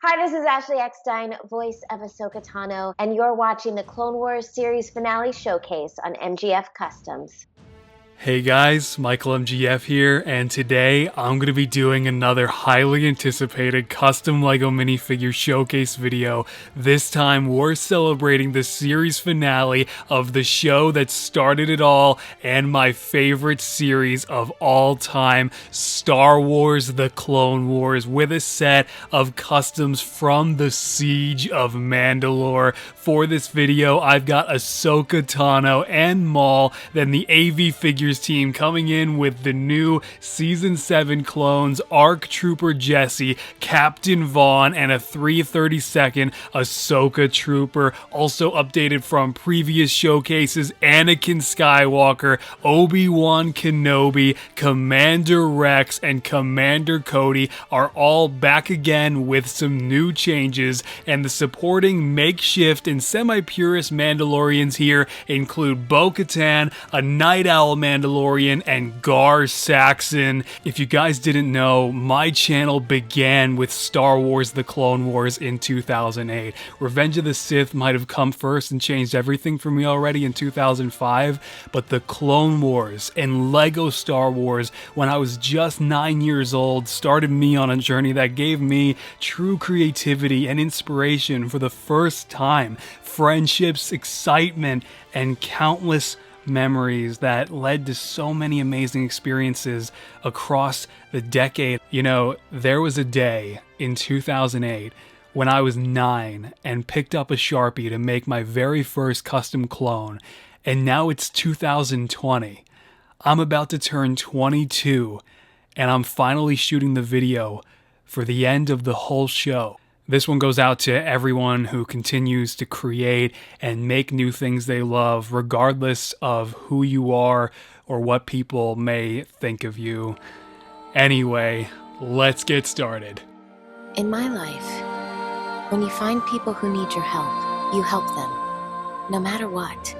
Hi, this is Ashley Eckstein, voice of Ahsoka Tano, and you're watching the Clone Wars series finale showcase on MGF Customs. Hey guys, Michael MGF here, and today I'm going to be doing another highly anticipated custom LEGO minifigure showcase video. This time we're celebrating the series finale of the show that started it all and my favorite series of all time, Star Wars The Clone Wars, with a set of customs from the Siege of Mandalore. For this video, I've got Ahsoka Tano and Maul, then the AV Figures team coming in with the new Season 7 clones, ARC Trooper Jesse, Captain Vaughn, and a 332nd Ahsoka Trooper. Also updated from previous showcases, Anakin Skywalker, Obi-Wan Kenobi, Commander Rex, and Commander Cody are all back again with some new changes, and the supporting makeshift and semi-purist Mandalorians here include Bo-Katan, a Nite Owl Mandalorian, and Gar Saxon. If you guys didn't know, my channel began with Star Wars The Clone Wars in 2008. Revenge of the Sith might have come first and changed everything for me already in 2005, but The Clone Wars and LEGO Star Wars, when I was just 9 years old, started me on a journey that gave me true creativity and inspiration for the first time, friendships, excitement, and countless memories that led to so many amazing experiences across the decade. You know, there was a day in 2008 when I was 9 and picked up a Sharpie to make my very first custom clone, and now it's 2020. I'm about to turn 22, and I'm finally shooting the video for the end of the whole show. This one goes out to everyone who continues to create and make new things they love, regardless of who you are or what people may think of you. Anyway, let's get started. In my life, when you find people who need your help, you help them, no matter what.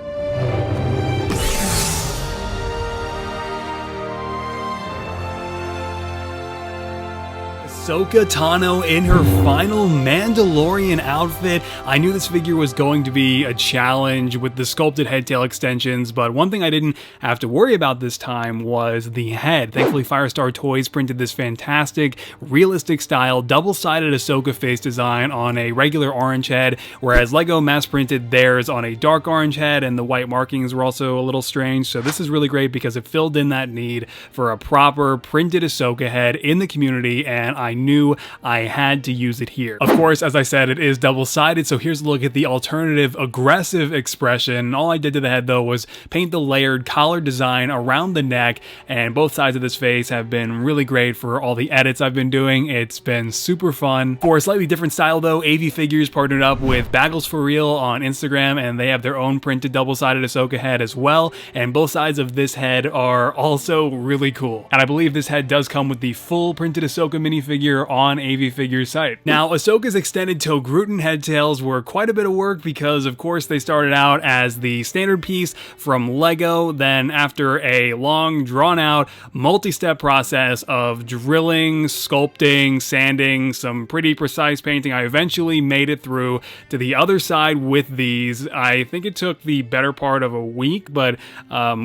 Ahsoka Tano in her final Mandalorian outfit. I knew this figure was going to be a challenge with the sculpted head tail extensions, but one thing I didn't have to worry about this time was the head. Thankfully, Firestar Toys printed this fantastic, realistic style, double-sided Ahsoka face design on a regular orange head, whereas LEGO mass printed theirs on a dark orange head, and the white markings were also a little strange. So this is really great because it filled in that need for a proper printed Ahsoka head in the community, and I knew I had to use it here. Of course, as I said, it is double-sided, so here's a look at the alternative aggressive expression. All I did to the head, though, was paint the layered collar design around the neck, and both sides of this face have been really great for all the edits I've been doing. It's been super fun. For a slightly different style, though, AV Figures partnered up with Bagels for Real on Instagram, and they have their own printed double-sided Ahsoka head as well, and both sides of this head are also really cool. And I believe this head does come with the full printed Ahsoka minifigure on AV Figures site. Now, Ahsoka's extended Togrutan headtails were quite a bit of work because, of course, they started out as the standard piece from LEGO. Then, after a long, drawn-out, multi-step process of drilling, sculpting, sanding, some pretty precise painting, I eventually made it through to the other side with these. I think it took the better part of a week, but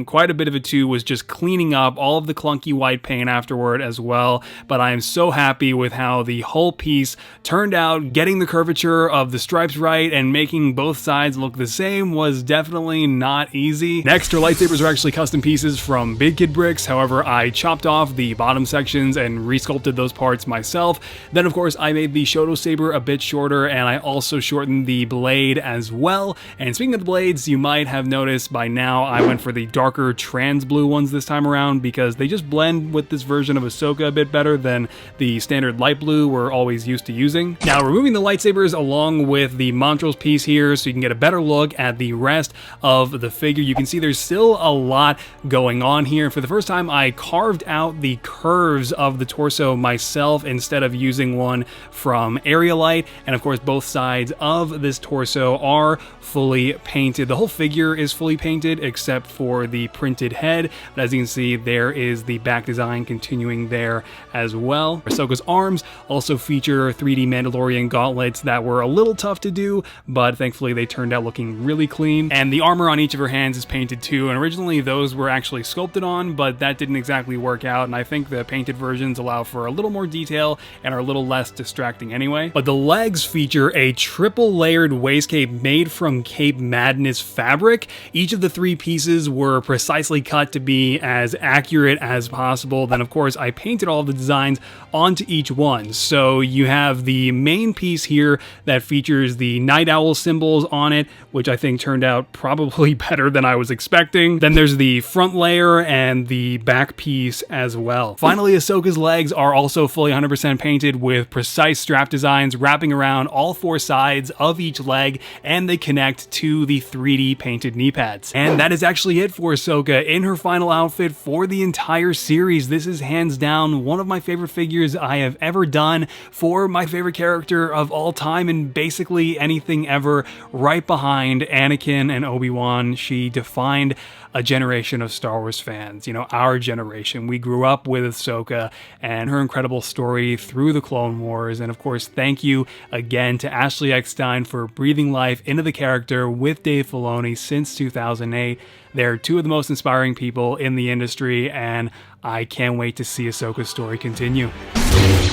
quite a bit of it too was just cleaning up all of the clunky white paint afterward as well. But I am so happy with how the whole piece turned out. Getting the curvature of the stripes right and making both sides look the same was definitely not easy. Next, her lightsabers are actually custom pieces from Big Kid Bricks. However, I chopped off the bottom sections and resculpted those parts myself. Then, of course, I made the Shoto saber a bit shorter, and I also shortened the blade as well. And speaking of the blades, you might have noticed by now I went for the darker trans blue ones this time around because they just blend with this version of Ahsoka a bit better than the standard light blue we're always used to using. Now, removing the lightsabers along with the Montrose piece here so you can get a better look at the rest of the figure. You can see there's still a lot going on here. For the first time, I carved out the curves of the torso myself instead of using one from Aerolite, and of course both sides of this torso are fully painted. The whole figure is fully painted except for the printed head, but as you can see, there is the back design continuing there as well. Ahsoka's arms also feature 3D Mandalorian gauntlets that were a little tough to do, but thankfully they turned out looking really clean. And the armor on each of her hands is painted too, and originally those were actually sculpted on, but that didn't exactly work out, and I think the painted versions allow for a little more detail and are a little less distracting anyway. But the legs feature a triple layered waist cape made from Cape Madness fabric. Each of the 3 pieces were precisely cut to be as accurate as possible. Then of course I painted all the designs onto each one. So you have the main piece here that features the Nite Owl symbols on it, which I think turned out probably better than I was expecting. Then there's the front layer and the back piece as well. Finally, Ahsoka's legs are also fully 100% painted with precise strap designs wrapping around all 4 sides of each leg, and they connect to the 3D painted knee pads. And that is actually it for Ahsoka in her final outfit for the entire series. This is hands down one of my favorite figures I have ever done for my favorite character of all time and basically anything ever, right behind Anakin and Obi-Wan. She defined a generation of Star Wars fans, you know, our generation. We grew up with Ahsoka and her incredible story through the Clone Wars. And of course, thank you again to Ashley Eckstein for breathing life into the character with Dave Filoni since 2008. They're 2 of the most inspiring people in the industry, and I can't wait to see Ahsoka's story continue.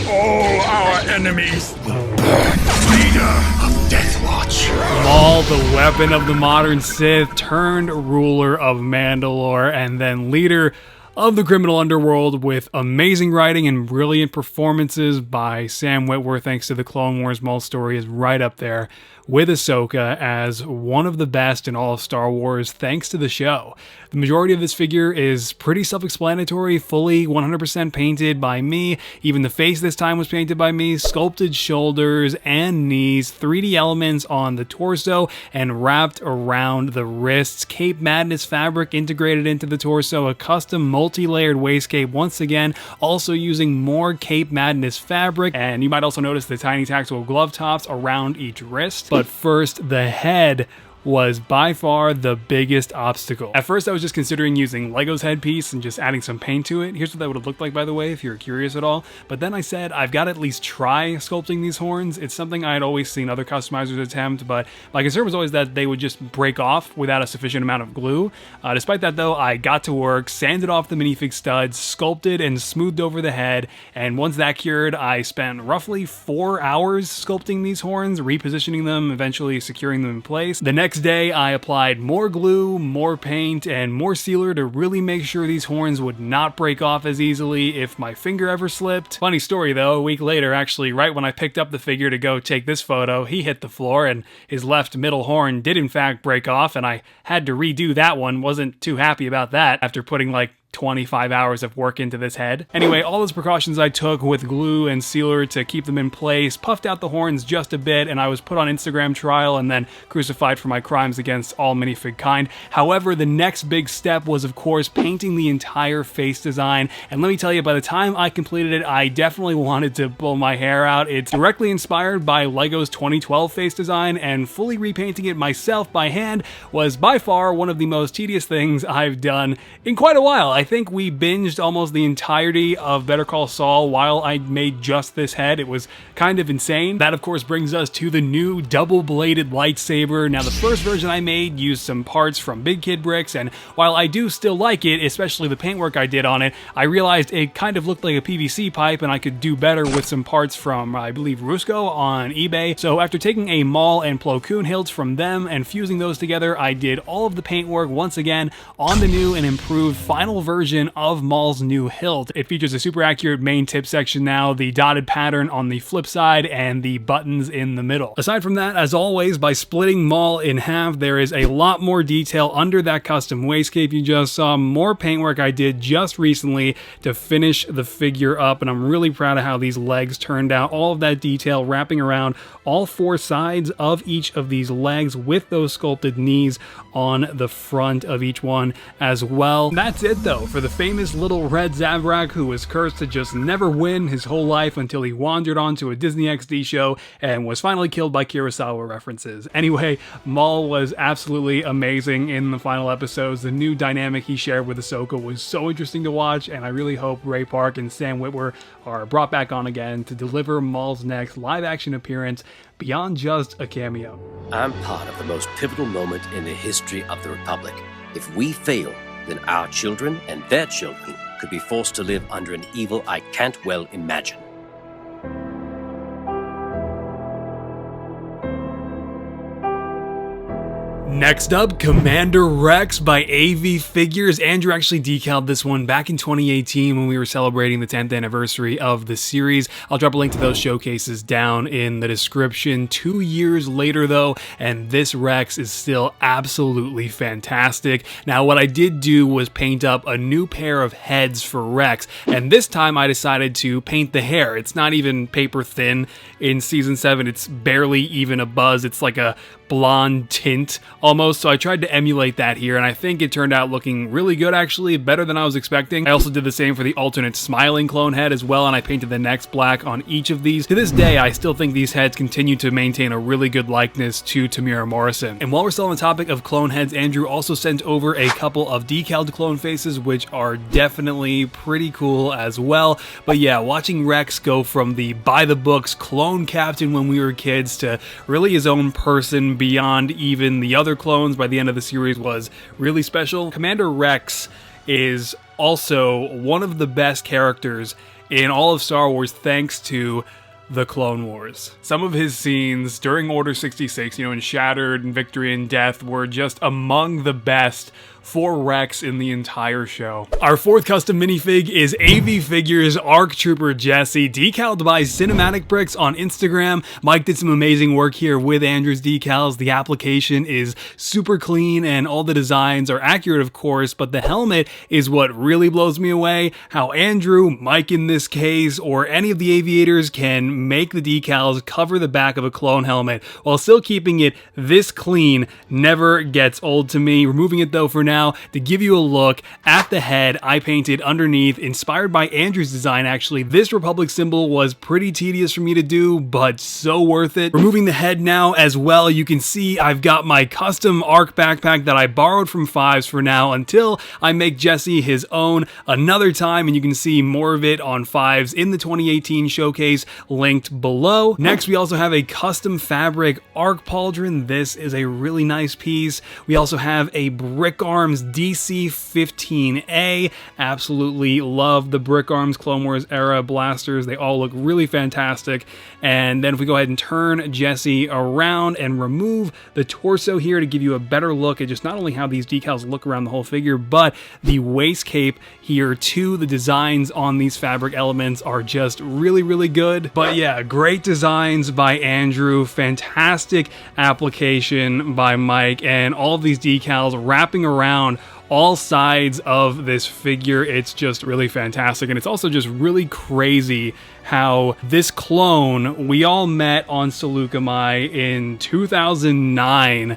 All our enemies will burn. Leader of Death Watch. Maul, the weapon of the modern Sith, turned ruler of Mandalore, and then leader of the criminal underworld, with amazing writing and brilliant performances by Sam Witwer. Thanks to the Clone Wars, Maul's story is right up there with Ahsoka as one of the best in all of Star Wars, thanks to the show. The majority of this figure is pretty self-explanatory, fully 100% painted by me. Even the face this time was painted by me. Sculpted shoulders and knees, 3D elements on the torso and wrapped around the wrists. Cape Madness fabric integrated into the torso, a custom multi-layered waist cape, once again also using more Cape Madness fabric, and you might also notice the tiny tactile glove tops around each wrist. But first, the head was by far the biggest obstacle. At first, I was just considering using Lego's headpiece and just adding some paint to it. Here's what that would have looked like, by the way, if you're curious at all. But then I said, I've got to at least try sculpting these horns. It's something I had always seen other customizers attempt, but my concern was always that they would just break off without a sufficient amount of glue. Despite that, though, I got to work, sanded off the minifig studs, sculpted and smoothed over the head, and once that cured, I spent roughly 4 hours sculpting these horns, repositioning them, eventually securing them in place. The next day, I applied more glue, more paint, and more sealer to really make sure these horns would not break off as easily if my finger ever slipped. Funny story though, a week later, actually, right when I picked up the figure to go take this photo, he hit the floor and his left middle horn did in fact break off, and I had to redo that one. Wasn't too happy about that after putting like 25 hours of work into this head. Anyway, all those precautions I took with glue and sealer to keep them in place, puffed out the horns just a bit, and I was put on Instagram trial and then crucified for my crimes against all minifig kind. However, the next big step was, of course, painting the entire face design, and let me tell you, by the time I completed it, I definitely wanted to pull my hair out. It's directly inspired by Lego's 2012 face design, and fully repainting it myself by hand was by far one of the most tedious things I've done in quite a while. I think we binged almost the entirety of Better Call Saul while I made just this head. It was kind of insane. That, of course, brings us to the new double-bladed lightsaber. Now, the first version I made used some parts from Big Kid Bricks, and while I do still like it, especially the paintwork I did on it, I realized it kind of looked like a PVC pipe, and I could do better with some parts from, I believe, Rusco on eBay. So after taking a Maul and Plo Koon hilts from them and fusing those together, I did all of the paintwork once again on the new and improved final version of Maul's new hilt. It features a super accurate main tip section now, the dotted pattern on the flip side, and the buttons in the middle. Aside from that, as always, by splitting Maul in half, there is a lot more detail under that custom waist cape you just saw, more paintwork I did just recently to finish the figure up, and I'm really proud of how these legs turned out. All of that detail wrapping around all 4 sides of each of these legs with those sculpted knees on the front of each one as well. That's it though. though, for the famous little red Zabrak who was cursed to just never win his whole life until he wandered onto a Disney XD show and was finally killed by Kurosawa references. Anyway, Maul was absolutely amazing in the final episodes. The new dynamic he shared with Ahsoka was so interesting to watch, and I really hope Ray Park and Sam Witwer are brought back on again to deliver Maul's next live-action appearance beyond just a cameo. I'm part of the most pivotal moment in the history of the Republic. If we fail, then our children and their children could be forced to live under an evil I can't well imagine. Next up, Commander Rex by AV Figures. Andrew actually decaled this one back in 2018 when we were celebrating the 10th anniversary of the series. I'll drop a link to those showcases down in the description. 2 years later though, and this Rex is still absolutely fantastic. Now what I did do was paint up a new pair of heads for Rex, and this time I decided to paint the hair. It's not even paper thin in season 7, it's barely even a buzz. It's like a blonde tint almost, so I tried to emulate that here, and I think it turned out looking really good actually, better than I was expecting. I also did the same for the alternate smiling clone head as well, and I painted the necks black on each of these. To this day, I still think these heads continue to maintain a really good likeness to Tamira Morrison. And while we're still on the topic of clone heads, Andrew also sent over a couple of decaled clone faces, which are definitely pretty cool as well. But yeah, watching Rex go from the by-the-books clone captain when we were kids to really his own person beyond even the other clones by the end of the series was really special. Commander Rex is also one of the best characters in all of Star Wars thanks to the Clone Wars. Some of his scenes during Order 66, in Shattered and Victory and Death were just among the best for Rex in the entire show. Our fourth custom minifig is AV Figures ARC Trooper Jesse, decaled by Cinematic Bricks on Instagram. Mike did some amazing work here with Andrew's decals. The application is super clean and all the designs are accurate, of course, but the helmet is what really blows me away. How Andrew, Mike in this case, or any of the aviators can make the decals cover the back of a clone helmet while still keeping it this clean never gets old to me. Removing it though for now to give you a look at the head I painted underneath, inspired by Andrew's design actually. This Republic symbol was pretty tedious for me to do, but so worth it. Removing the head now as well, you can see I've got my custom ARC backpack that I borrowed from Fives for now until I make Jesse his own another time, and you can see more of it on Fives in the 2018 showcase linked below. Next, we also have a custom fabric ARC pauldron. This is a really nice piece. We also have a Brick Arms DC-15A. Absolutely love the Brick Arms Clone Wars era blasters. They all look really fantastic. And then if we go ahead and turn Jesse around and remove the torso here to give you a better look at just not only how these decals look around the whole figure, but the waist cape here too. The designs on these fabric elements are just really, really good. But yeah, great designs by Andrew, fantastic application by Mike, and all of these decals wrapping around all sides of this figure. It's just really fantastic, and it's also just really crazy how this clone we all met on Seleucami in 2009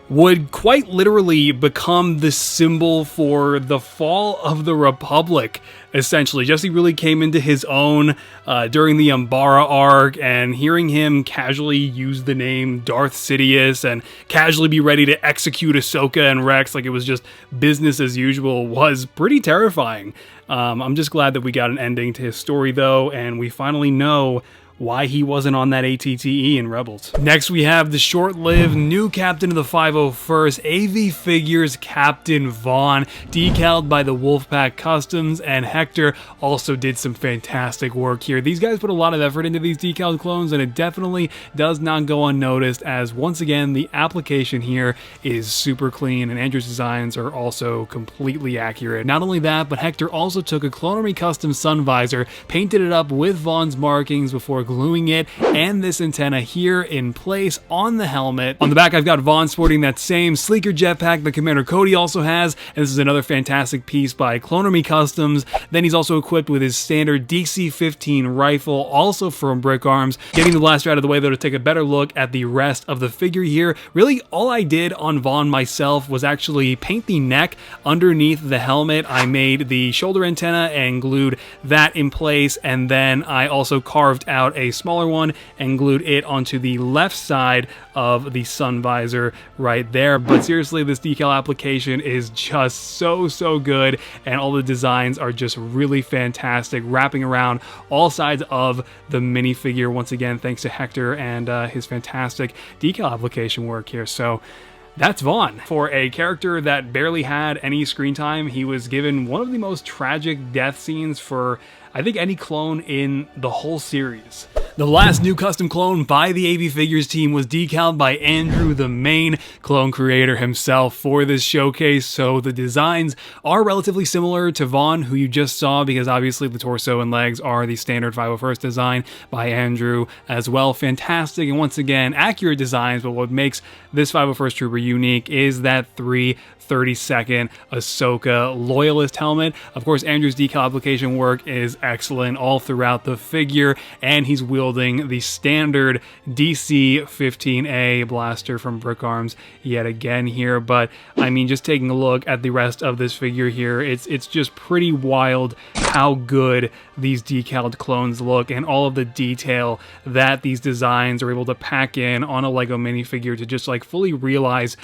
would quite literally become the symbol for the fall of the Republic, essentially. Jesse really came into his own during the Umbara arc, and hearing him casually use the name Darth Sidious and casually be ready to execute Ahsoka and Rex like it was just business as usual was pretty terrifying. I'm just glad that we got an ending to his story though, and we finally know why he wasn't on that ATTE in Rebels. Next, we have the short-lived new captain of the 501st, AV Figures Captain Vaughn, decaled by the Wolfpack Customs, and Hector also did some fantastic work here. These guys put a lot of effort into these decaled clones, and it definitely does not go unnoticed, as once again, the application here is super clean, and Andrew's designs are also completely accurate. Not only that, but Hector also took a Clone Army Custom sun visor, painted it up with Vaughn's markings before gluing it and this antenna here in place on the helmet. On the back, I've got Vaughn sporting that same sleeker jetpack that Commander Cody also has, and this is another fantastic piece by Clonomy Customs. Then he's also equipped with his standard DC-15 rifle, also from Brick Arms. Getting the blaster out of the way though to take a better look at the rest of the figure here. Really, all I did on Vaughn myself was actually paint the neck underneath the helmet. I made the shoulder antenna and glued that in place, and then I also carved out a smaller one and glued it onto the left side of the sun visor right there. But seriously, this decal application is just so good, and all the designs are just really fantastic, wrapping around all sides of the minifigure. Once again, thanks to Hector and his fantastic decal application work here. So that's Vaughn. For a character that barely had any screen time, he was given one of the most tragic death scenes for, I think, any clone in the whole series. The last new custom clone by the AV Figures team was decaled by Andrew, the main clone creator himself, for this showcase, so the designs are relatively similar to Vaughn, who you just saw, because obviously the torso and legs are the standard 501st design by Andrew as well. Fantastic, and once again, accurate designs, but what makes this 501st Trooper unique is that 3/32nd Ahsoka Loyalist helmet. Of course, Andrew's decal application work is excellent all throughout the figure, and he's wielding the standard DC-15A blaster from Brick Arms yet again here. But I mean, just taking a look at the rest of this figure here, it's just pretty wild how good these decaled clones look, and all of the detail that these designs are able to pack in on a Lego minifigure to just like fully realize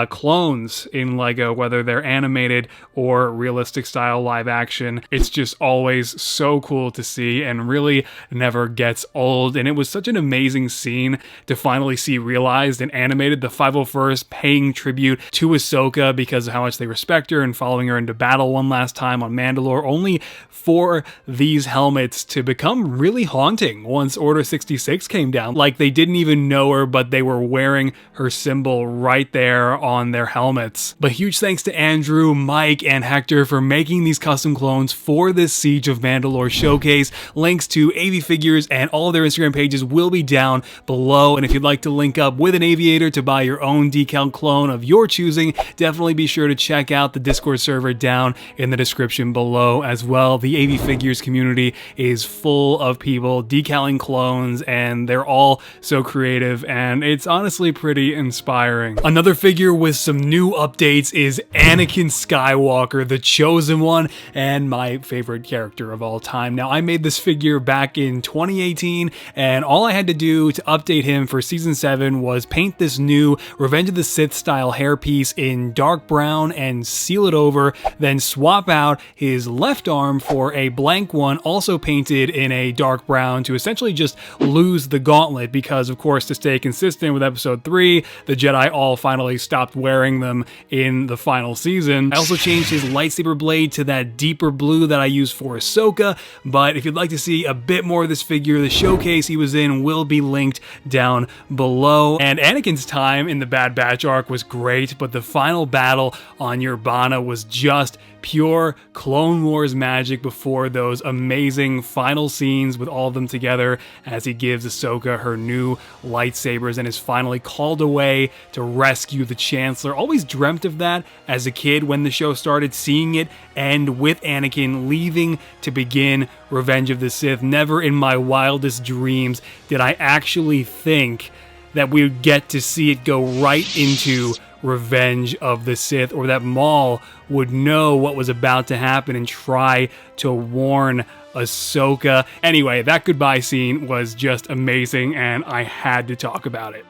clones in Lego, whether they're animated or realistic style live action. It's just always so cool to see and really never gets old. And it was such an amazing scene to finally see realized and animated, the 501st paying tribute to Ahsoka because of how much they respect her and following her into battle one last time on Mandalore, only for these helmets to become really haunting once Order 66 came down. Like, they didn't even know her, but they were wearing her symbol right there on their helmets. But huge thanks to Andrew, Mike, and Hector for making these custom clones for this Siege of Mandalore showcase. Links to AV Figures and all of their Instagram pages will be down below, and if you'd like to link up with an aviator to buy your own decal clone of your choosing, definitely be sure to check out the Discord server down in the description below as well. The AV Figures community is full of people decaling clones, and they're all so creative, and it's honestly pretty inspiring. Another figure with some new updates is Anakin Skywalker, the Chosen One, and my favorite character of all time. Now, I made this figure back in 2018, and all I had to do to update him for Season 7 was paint this new Revenge of the Sith style hairpiece in dark brown and seal it over, then swap out his left arm for a blank one, also painted in a dark brown, to essentially just lose the gauntlet, because of course, to stay consistent with Episode 3, the Jedi all finally stopped wearing them in the final season. I also changed his lightsaber blade to that deeper blue that I used for Ahsoka, but if you'd like to see a bit more of this figure, the showcase he was in will be linked down below. And Anakin's time in the Bad Batch arc was great, but the final battle on Urbana was just pure Clone Wars magic before those amazing final scenes with all of them together as he gives Ahsoka her new lightsabers and is finally called away to rescue the Chancellor. Always dreamt of that as a kid when the show started, seeing it end with Anakin leaving to begin Revenge of the Sith. Never in my wildest dreams did I actually think that we would get to see it go right into Revenge of the Sith, or that Maul would know what was about to happen and try to warn Ahsoka. Anyway, that goodbye scene was just amazing, and I had to talk about it.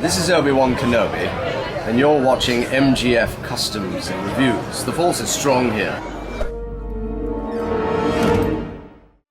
This is Obi-Wan Kenobi, and you're watching MGF Customs and Reviews. The force is strong here.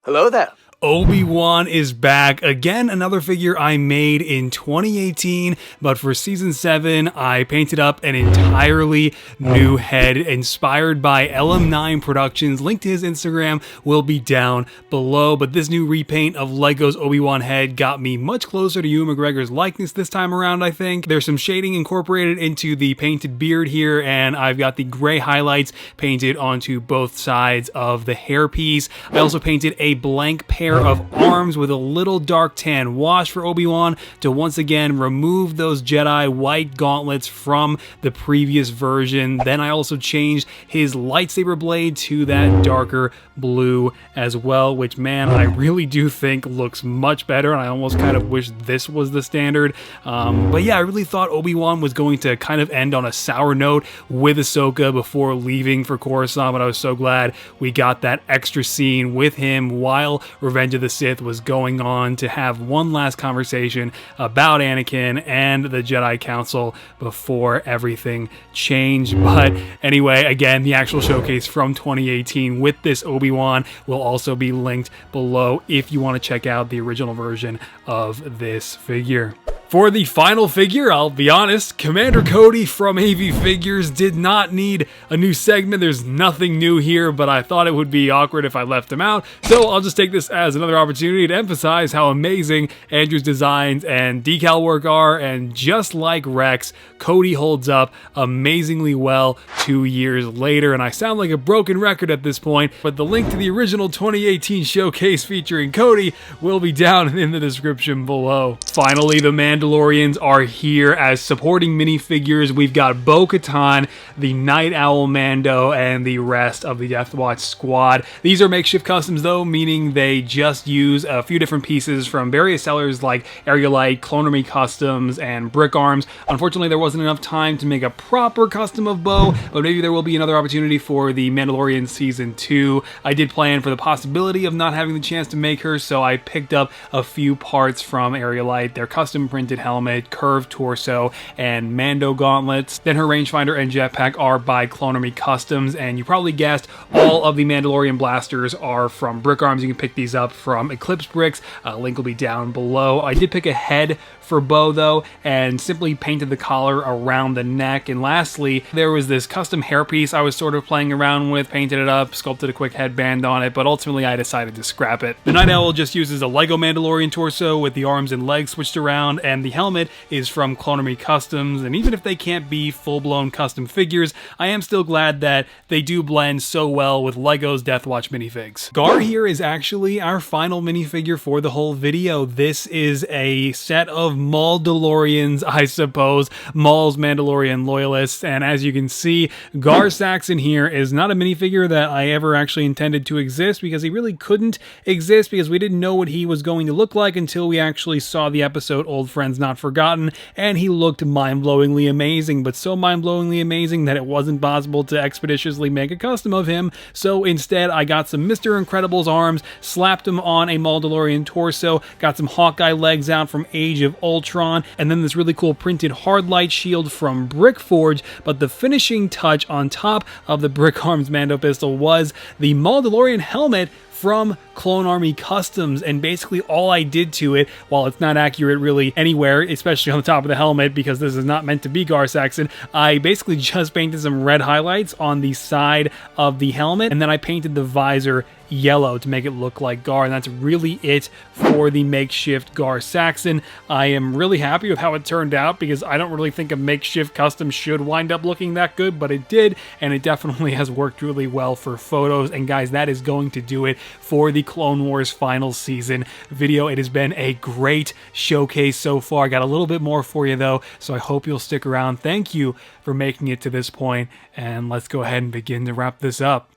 Hello there. Obi-Wan is back. Again, another figure I made in 2018, but for season 7, I painted up an entirely new head inspired by LM9 Productions. Link to his Instagram will be down below, but this new repaint of Lego's Obi-Wan head got me much closer to Ewan McGregor's likeness this time around, I think. There's some shading incorporated into the painted beard here, and I've got the gray highlights painted onto both sides of the hairpiece. I also painted a blank pair of arms with a little dark tan wash for Obi-Wan to once again remove those Jedi white gauntlets from the previous version. Then I also changed his lightsaber blade to that darker blue as well, which, man, I really do think looks much better, and I almost kind of wish this was the standard. But yeah, I really thought Obi-Wan was going to kind of end on a sour note with Ahsoka before leaving for Coruscant, but I was so glad we got that extra scene with him while Revenge of the Sith was going on to have one last conversation about Anakin and the Jedi Council before everything changed. But anyway, again, the actual showcase from 2018 with this Obi-Wan will also be linked below if you want to check out the original version of this figure. For the final figure, I'll be honest, Commander Cody from AV Figures did not need a new segment. There's nothing new here, but I thought it would be awkward if I left him out, so I'll just take this as another opportunity to emphasize how amazing Andrew's designs and decal work are, and just like Rex, Cody holds up amazingly well 2 years later, and I sound like a broken record at this point, but the link to the original 2018 showcase featuring Cody will be down in the description below. Finally, the Mandalorians are here as supporting minifigures. We've got Bo-Katan, the Nite Owl Mando, and the rest of the Death Watch squad. These are makeshift customs though, meaning they just use a few different pieces from various sellers like Aerolite, Clone Army Customs, and Brick Arms. Unfortunately, there wasn't enough time to make a proper custom of Bo, but maybe there will be another opportunity for the Mandalorian Season 2. I did plan for the possibility of not having the chance to make her, so I picked up a few parts from Aerolite, their custom printed helmet, curved torso, and Mando gauntlets. Then her rangefinder and jetpack are by Clone Army Customs, and you probably guessed all of the Mandalorian blasters are from Brick Arms. You can pick these up from Eclipse Bricks. Link will be down below. I did pick a head for Bo though, and simply painted the collar around the neck. And lastly, there was this custom hairpiece I was sort of playing around with, painted it up, sculpted a quick headband on it, but ultimately I decided to scrap it. The Nite Owl just uses a Lego Mandalorian torso with the arms and legs switched around, and the helmet is from Clone Army Customs. And even if they can't be full-blown custom figures, I am still glad that they do blend so well with Lego's Death Watch minifigs. Gar here is actually our final minifigure for the whole video. This is a set of Maul-DeLoreans, I suppose, Maul's Mandalorian loyalists, and as you can see, Gar Saxon here is not a minifigure that I ever actually intended to exist, because he really couldn't exist, because we didn't know what he was going to look like until we actually saw the episode Old Friends Not Forgotten, and he looked mind-blowingly amazing, but so mind-blowingly amazing that it wasn't possible to expeditiously make a custom of him. So instead, I got some Mr. Incredible's arms, slapped him on a Maul-DeLorean torso, got some Hawkeye legs out from Age of Ultron, and then this really cool printed hard light shield from Brick Forge. But the finishing touch on top of the Brick Arms Mando pistol was the Maul-DeLorean helmet from Clone Army Customs, and basically all I did to it, while it's not accurate really anywhere, especially on the top of the helmet because this is not meant to be Gar Saxon, I basically just painted some red highlights on the side of the helmet, and then I painted the visor yellow to make it look like Gar, and that's really it for the makeshift Gar Saxon. I am really happy with how it turned out, because I don't really think a makeshift custom should wind up looking that good, but it did, and it definitely has worked really well for photos. And guys, that is going to do it for the Clone Wars final season video. It has been a great showcase so far. I got a little bit more for you though, so I hope you'll stick around. Thank you for making it to this point, and let's go ahead and begin to wrap this up.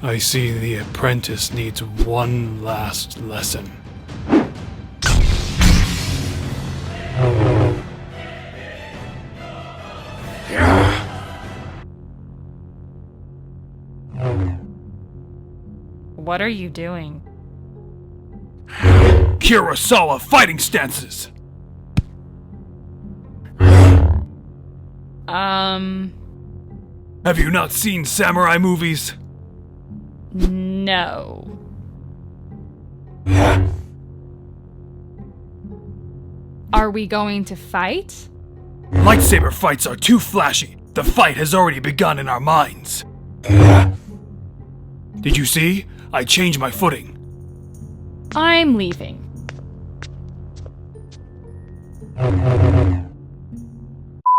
I see the apprentice needs one last lesson. What are you doing? Kurosawa fighting stances! Have you not seen samurai movies? No. Are we going to fight? Lightsaber fights are too flashy. The fight has already begun in our minds. Did you see? I changed my footing. I'm leaving.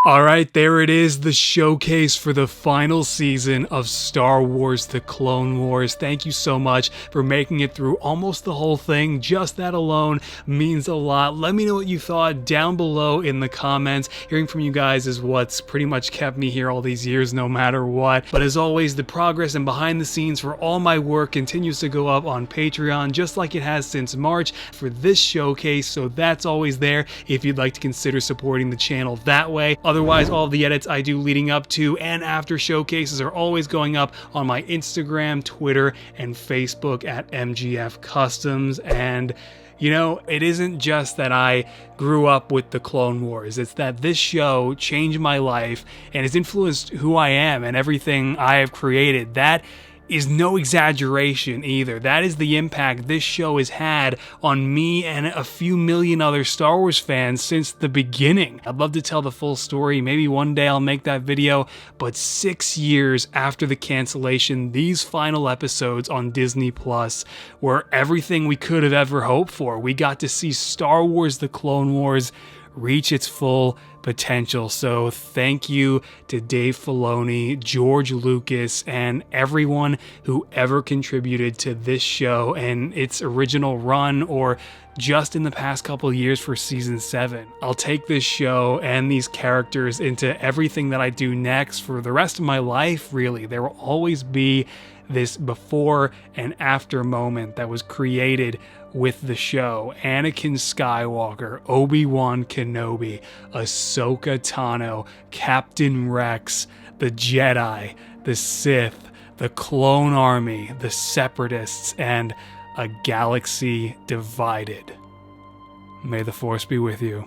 Alright, there it is, the showcase for the final season of Star Wars The Clone Wars. Thank you so much for making it through almost the whole thing. Just that alone means a lot. Let me know what you thought down below in the comments. Hearing from you guys is what's pretty much kept me here all these years, no matter what. But as always, the progress and behind the scenes for all my work continues to go up on Patreon, just like it has since March for this showcase, so that's always there if you'd like to consider supporting the channel that way. Otherwise, all of the edits I do leading up to and after showcases are always going up on my Instagram, Twitter, and Facebook at MGF Customs. And you know, it isn't just that I grew up with the Clone Wars, it's that this show changed my life and has influenced who I am and everything I have created. That is no exaggeration either. That is the impact this show has had on me and a few million other Star Wars fans since the beginning. I'd love to tell the full story. Maybe one day I'll make that video, but 6 years after the cancellation, these final episodes on Disney Plus were everything we could have ever hoped for. We got to see Star Wars The Clone Wars reach its full potential. So thank you to Dave Filoni, George Lucas, and everyone who ever contributed to this show and its original run, or just in the past couple of years for season 7. I'll take this show and these characters into everything that I do next for the rest of my life, really. There will always be this before and after moment that was created with the show. Anakin Skywalker, Obi-Wan Kenobi, Ahsoka Tano, Captain Rex, the Jedi, the Sith, the Clone Army, the Separatists, and a galaxy divided. May the Force be with you.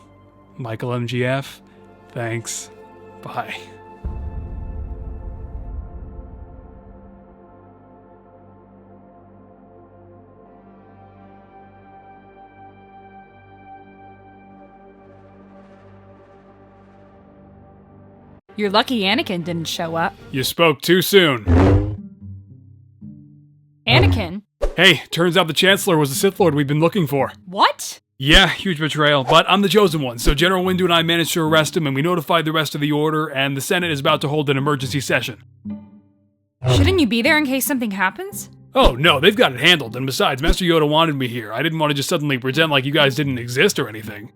Michael MGF, thanks. Bye. You're lucky Anakin didn't show up. You spoke too soon. Anakin? Hey, turns out the Chancellor was the Sith Lord we've been looking for. What? Yeah, huge betrayal, but I'm the chosen one, so General Windu and I managed to arrest him, and we notified the rest of the Order, and the Senate is about to hold an emergency session. Shouldn't you be there in case something happens? Oh no, they've got it handled, and besides, Master Yoda wanted me here. I didn't want to just suddenly pretend like you guys didn't exist or anything.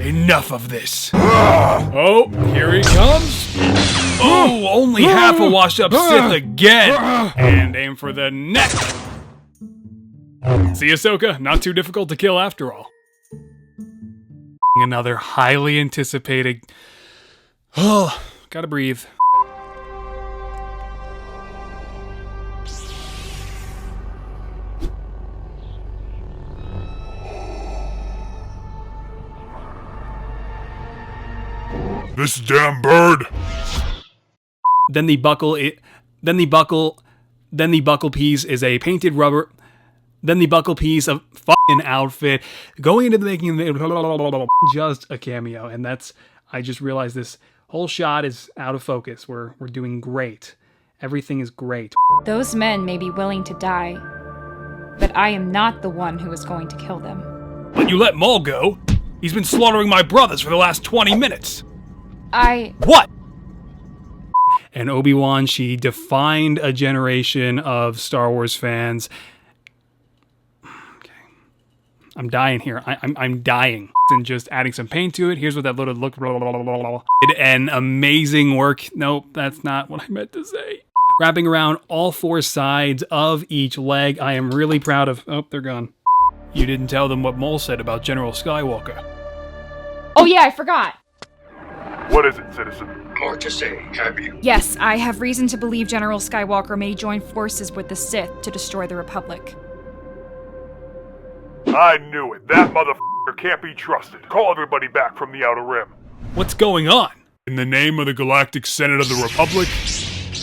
Enough of this. Oh, here he comes. Oh, only half a washed up Sith again. And aim for the neck. See, Ahsoka? Not too difficult to kill after all. Another highly anticipated... Oh, gotta breathe. This damn bird! Then the buckle piece is a painted rubber. Then the buckle piece of fucking outfit going into the making of just a cameo, and that's, I just realized this whole shot is out of focus. We're doing great. Everything is great. Those men may be willing to die, but I am not the one who is going to kill them. But you let Maul go. He's been slaughtering my brothers for the last 20 minutes. What? And Obi-Wan, she defined a generation of Star Wars fans. Okay. I'm dying here. I'm dying. And just adding some paint to it. Here's what that little look. An amazing work. Nope, that's not what I meant to say. Wrapping around all 4 sides of each leg. I am really proud of... Oh, they're gone. You didn't tell them what Maul said about General Skywalker. Oh yeah, I forgot. What is it, citizen? More to say, have you? Yes, I have reason to believe General Skywalker may join forces with the Sith to destroy the Republic. I knew it. That motherfucker can't be trusted. Call everybody back from the Outer Rim. What's going on? In the name of the Galactic Senate of the Republic,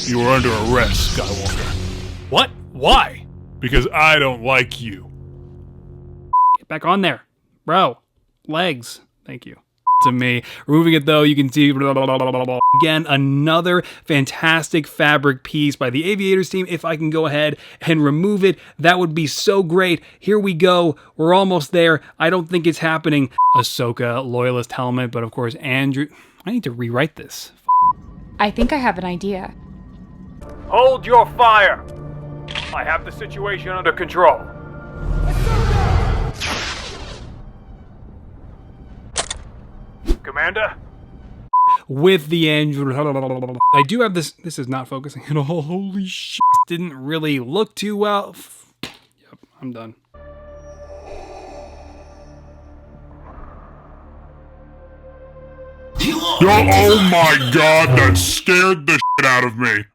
you are under arrest, Skywalker. What? Why? because I don't like you. Get back on there. Bro. Legs. Thank you. To me. Removing it though, you can see again another fantastic fabric piece by the Aviators team. If I can go ahead and remove it, that would be so great. Here we go. We're almost there. I don't think it's happening. Ahsoka loyalist helmet, but of course Andrew. I need to rewrite this. I think I have an idea. Hold your fire! I have the situation under control. Commander? With the Andrew. I do have this. This is not focusing at all. Holy shit. Didn't really look too well. Yep, I'm done. Oh my god, that scared the shit out of me.